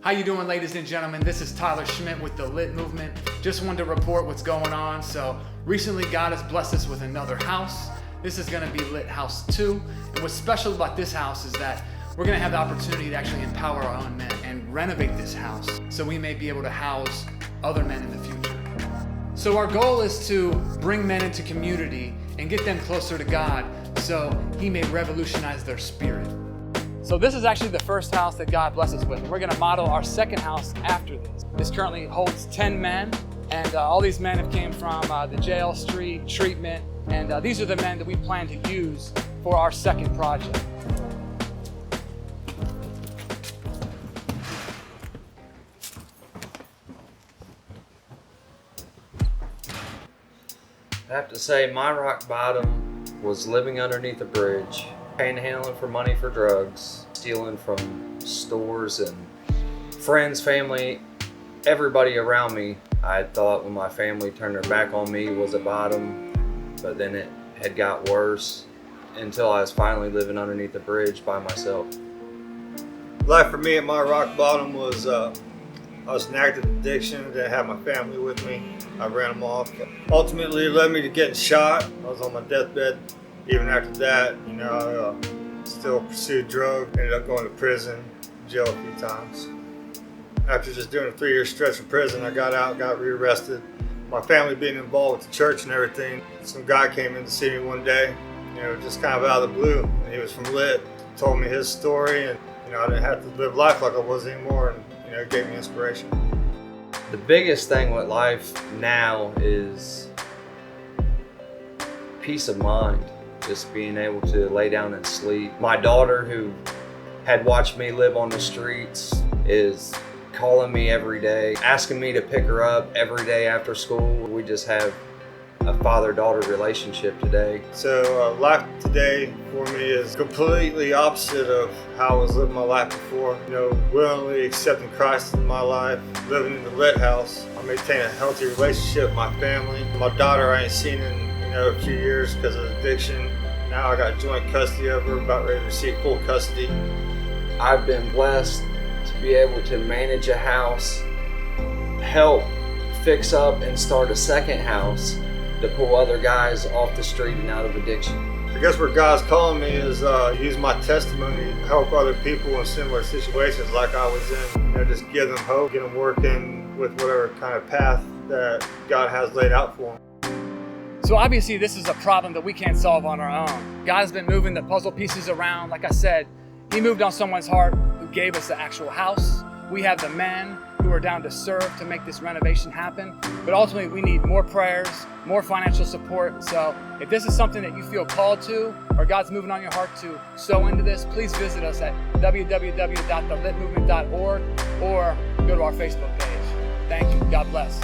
How you doing, ladies and gentlemen? This is Tyler Schmidt with the Lit Movement. Just wanted to report what's going on. So recently God has blessed us with another house. This is gonna be Lit House 2. And what's special about this house is that we're gonna have the opportunity to actually empower our own men and renovate this house so we may be able to house other men in the future. So our goal is to bring men into community and get them closer to God so He may revolutionize their spirit. So this is actually the first house that God blessed us with. We're gonna model our second house after this. This currently holds 10 men, and all these men have came from the jail, street, treatment, and these are the men that we plan to use for our second project. I have to say, my rock bottom was living underneath a bridge, panhandling for money for drugs, stealing from stores and friends, family, everybody around me. I thought when my family turned their back on me was a bottom, but then it had got worse until I was finally living underneath a bridge by myself. Life for me at my rock bottom was I was in active addiction, didn't have my family with me. I ran them off. Ultimately, it led me to getting shot. I was on my deathbed. Even after that, I still pursued drugs, ended up going to prison, jail a few times. After just doing a 3-year stretch in prison, I got out, got rearrested. My family being involved with the church and everything, some guy came in to see me one day, just kind of out of the blue. And he was from Lit, told me his story, and I didn't have to live life like I was anymore, and it gave me inspiration. The biggest thing with life now is peace of mind. Just being able to lay down and sleep. My daughter, who had watched me live on the streets, is calling me every day, asking me to pick her up every day after school. We just have a father-daughter relationship today. So life today for me is completely opposite of how I was living my life before. Willingly accepting Christ in my life, living in the Lit House. I maintain a healthy relationship with my family. My daughter I ain't seen in a few years because of addiction. Now I got joint custody of her, about ready to receive full custody. I've been blessed to be able to manage a house, help fix up and start a second house to pull other guys off the street and out of addiction. I guess where God's calling me is use my testimony to help other people in similar situations like I was in. Just give them hope, get them working with whatever kind of path that God has laid out for them. So obviously this is a problem that we can't solve on our own. God's been moving the puzzle pieces around. Like I said, He moved on someone's heart who gave us the actual house. We have the men who are down to serve to make this renovation happen. But ultimately we need more prayers, more financial support. So if this is something that you feel called to, or God's moving on your heart to sow into this, please visit us at www.thelitmovement.org or go to our Facebook page. Thank you. God bless.